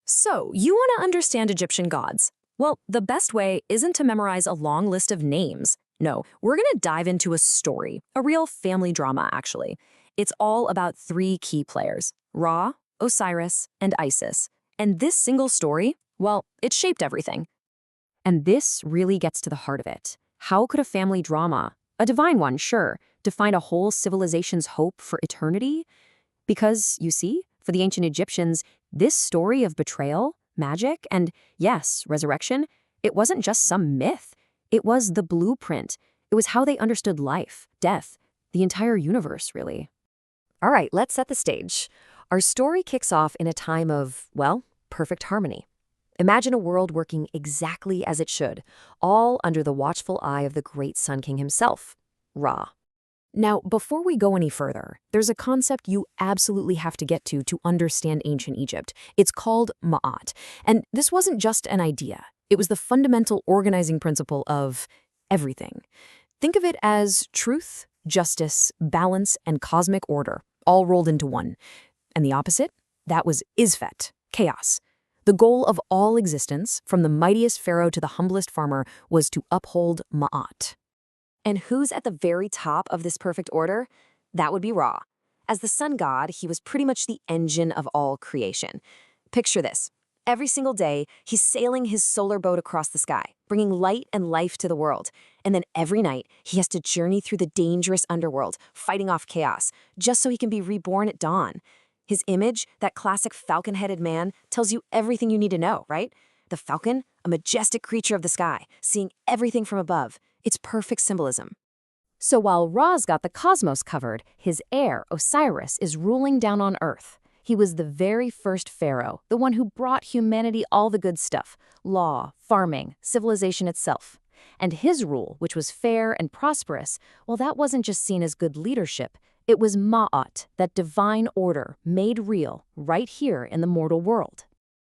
So, you want to understand Egyptian gods? Well, the best way isn't to memorize a long list of names. No, we're going to dive into a story, a real family drama, actually. It's all about three key players: Ra, Osiris, and Isis. And this single story, well, it shaped everything. And this really gets to the heart of it. How could a family drama, a divine one, sure, define a whole civilization's hope for eternity? Because, you see, for the ancient Egyptians, this story of betrayal, magic, and, yes, resurrection, it wasn't just some myth. It was the blueprint. It was how they understood life, death, the entire universe, really. All right, let's set the stage. Our story kicks off in a time of, well, perfect harmony. Imagine a world working exactly as it should, all under the watchful eye of the great Sun King himself, Ra. Now, before we go any further, there's a concept you absolutely have to get to understand ancient Egypt. It's called Ma'at. And this wasn't just an idea. It was the fundamental organizing principle of everything. Think of it as truth, justice, balance, and cosmic order, all rolled into one. And the opposite? That was Isfet, chaos. The goal of all existence, from the mightiest pharaoh to the humblest farmer, was to uphold Ma'at. And who's at the very top of this perfect order? That would be Ra. As the sun god, he was pretty much the engine of all creation. Picture this. Every single day, he's sailing his solar boat across the sky, bringing light and life to the world. And then every night, he has to journey through the dangerous underworld, fighting off chaos, just so he can be reborn at dawn. His image, that classic falcon-headed man, tells you everything you need to know, right? The falcon, a majestic creature of the sky, seeing everything from above. It's perfect symbolism. So while Ra's got the cosmos covered, his heir, Osiris, is ruling down on Earth. He was the very first pharaoh, the one who brought humanity all the good stuff: law, farming, civilization itself. And his rule, which was fair and prosperous, well, that wasn't just seen as good leadership. It was Ma'at, that divine order made real right here in the mortal world.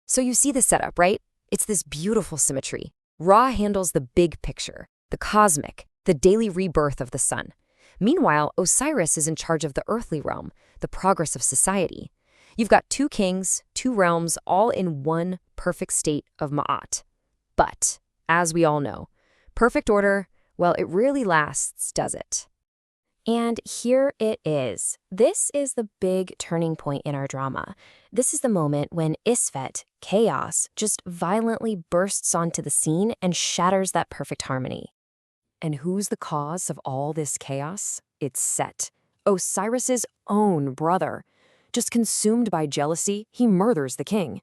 So you see the setup, right? It's this beautiful symmetry. Ra handles the big picture, the cosmic, the daily rebirth of the sun. Meanwhile, Osiris is in charge of the earthly realm, the progress of society. You've got two kings, two realms, all in one perfect state of Ma'at. But, as we all know, perfect order, well, it rarely lasts, does it? And here it is. This is the big turning point in our drama. This is the moment when Isfet, chaos, just violently bursts onto the scene and shatters that perfect harmony. And who's the cause of all this chaos? It's Set, Osiris's own brother. Just consumed by jealousy, he murders the king.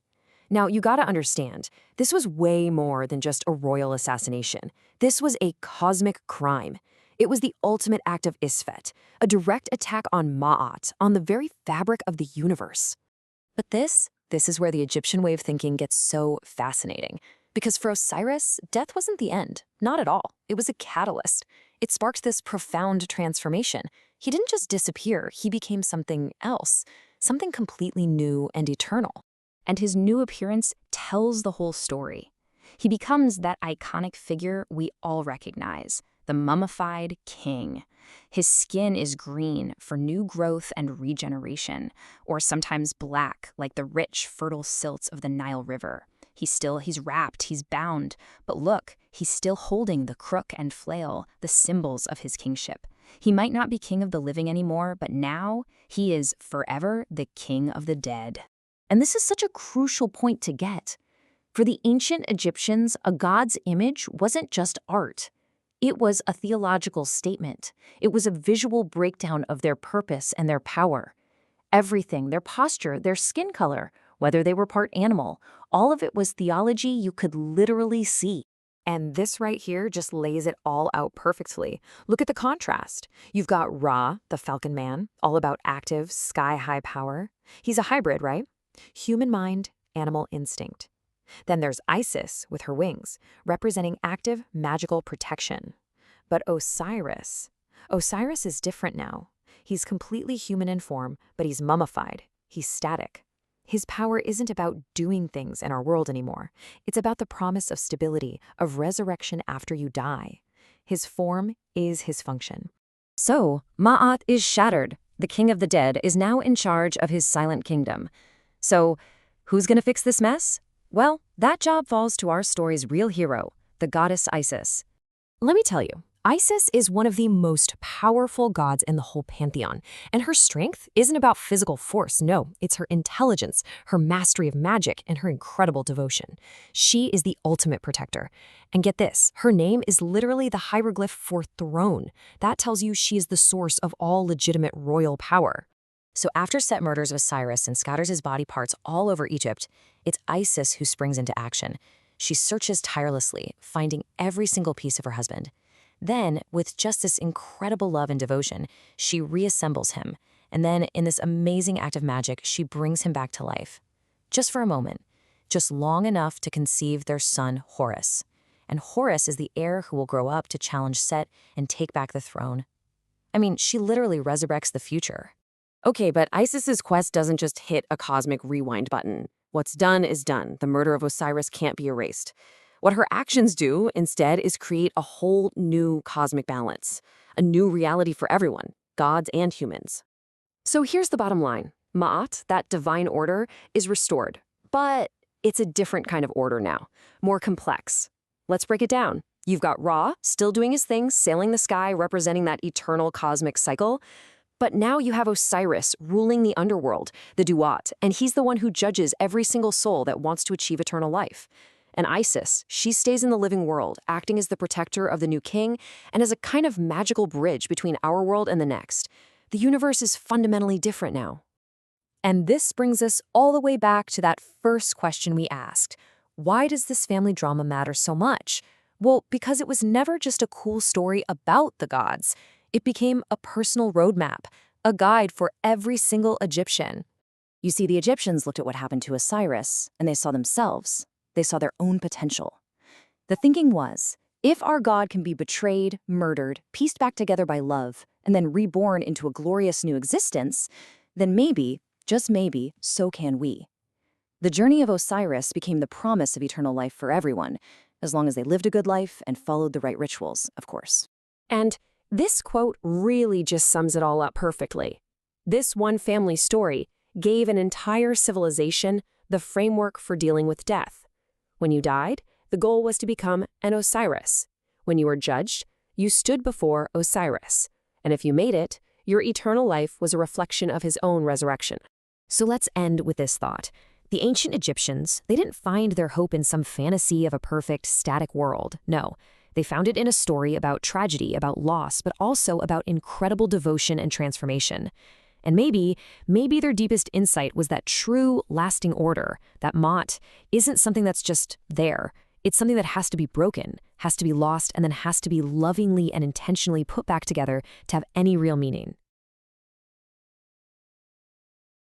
Now, you gotta understand, this was way more than just a royal assassination. This was a cosmic crime. It was the ultimate act of Isfet, a direct attack on Ma'at, on the very fabric of the universe. But this is where the Egyptian way of thinking gets so fascinating. Because for Osiris, death wasn't the end, not at all. It was a catalyst. It sparked this profound transformation. He didn't just disappear, he became something else, something completely new and eternal. And his new appearance tells the whole story. He becomes that iconic figure we all recognize, the mummified king. His skin is green for new growth and regeneration, or sometimes black like the rich, fertile silts of the Nile River. He's wrapped, he's bound, but look, he's still holding the crook and flail, the symbols of his kingship. He might not be king of the living anymore, but now he is forever the king of the dead. And this is such a crucial point to get. For the ancient Egyptians, a god's image wasn't just art. It was a theological statement. It was a visual breakdown of their purpose and their power. Everything, their posture, their skin color, whether they were part animal, all of it was theology you could literally see. And this right here just lays it all out perfectly. Look at the contrast. You've got Ra, the Falcon Man, all about active, sky-high power. He's a hybrid, right? Human mind, animal instinct. Then there's Isis with her wings, representing active, magical protection. But Osiris is different now. He's completely human in form, but he's mummified. He's static. His power isn't about doing things in our world anymore. It's about the promise of stability, of resurrection after you die. His form is his function. So, Ma'at is shattered. The king of the dead is now in charge of his silent kingdom. So, Who's gonna fix this mess? Well, that job falls to our story's real hero, the goddess Isis. Let me tell you, Isis is one of the most powerful gods in the whole pantheon, and her strength isn't about physical force, no, it's her intelligence, her mastery of magic, and her incredible devotion. She is the ultimate protector. And get this, her name is literally the hieroglyph for throne. That tells you she is the source of all legitimate royal power. So after Set murders Osiris and scatters his body parts all over Egypt, it's Isis who springs into action. She searches tirelessly, finding every single piece of her husband. Then, with just this incredible love and devotion, she reassembles him, and then, in this amazing act of magic, she brings him back to life. Just for a moment, just long enough to conceive their son, Horus. And Horus is the heir who will grow up to challenge Set and take back the throne. I mean, she literally resurrects the future. Okay, but Isis's quest doesn't just hit a cosmic rewind button. What's done is done. The murder of Osiris can't be erased. What her actions do, instead, is create a whole new cosmic balance, a new reality for everyone, gods and humans. So here's the bottom line. Ma'at, that divine order, is restored. But it's a different kind of order now, more complex. Let's break it down. You've got Ra, still doing his thing, sailing the sky, representing that eternal cosmic cycle. But now you have Osiris ruling the underworld, the Duat, and he's the one who judges every single soul that wants to achieve eternal life. And Isis, she stays in the living world, acting as the protector of the new king and as a kind of magical bridge between our world and the next. The universe is fundamentally different now. And this brings us all the way back to that first question we asked. Why does this family drama matter so much? Well, because it was never just a cool story about the gods. It became a personal roadmap, a guide for every single Egyptian. You see, the Egyptians looked at what happened to Osiris, and they saw themselves. They saw their own potential. The thinking was, if our God can be betrayed, murdered, pieced back together by love, and then reborn into a glorious new existence, then maybe, just maybe, so can we. The journey of Osiris became the promise of eternal life for everyone, as long as they lived a good life and followed the right rituals, of course. And this quote really just sums it all up perfectly. This one family story gave an entire civilization the framework for dealing with death. When you died, the goal was to become an Osiris. When you were judged, you stood before Osiris. And if you made it, your eternal life was a reflection of his own resurrection. So let's end with this thought. The ancient Egyptians, they didn't find their hope in some fantasy of a perfect, static world. No, they found it in a story about tragedy, about loss, but also about incredible devotion and transformation. And maybe their deepest insight was that true, lasting order, that Ma'at, isn't something that's just there. It's something that has to be broken, has to be lost, and then has to be lovingly and intentionally put back together to have any real meaning.